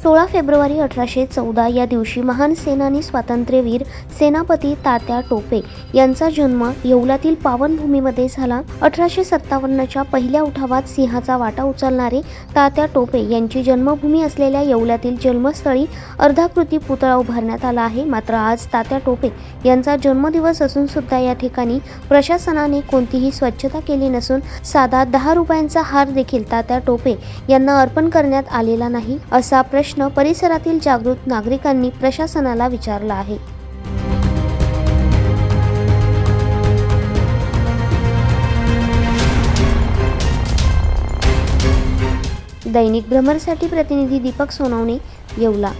16 February 1814 या दिवशी महान सेनानी स्वातंत्र्यवीर सेनापती तात्या टोपे यांचा जन्म येवल्यातील पावनभूमीमध्ये झाला। 1857च्या पहिल्या उठावात सिंहाचा वाटा उचलणारे तात्या टोपे यांची जन्मभूमी असलेल्या येवल्यातील जन्मस्थळी अर्धाकृती पुतळा उभारण्यात आला आहे। मात्र आज तात्या टोपे यांचा जन्मदिवस असून सुद्धा या ठिकाणी प्रशासनाने कोणतीही स्वच्छता केली नसून साधा 10 रुपयांचा हार देखील तात्या टोपे यांना अर्पण करण्यात आलेला नाही, असा प्रश्न परिसरातील जागृत नागरिकांनी प्रशासनाला विचारला आहे। दैनिक भ्रमरसाठी प्रतिनिधी दीपक सोनवणे, येवला।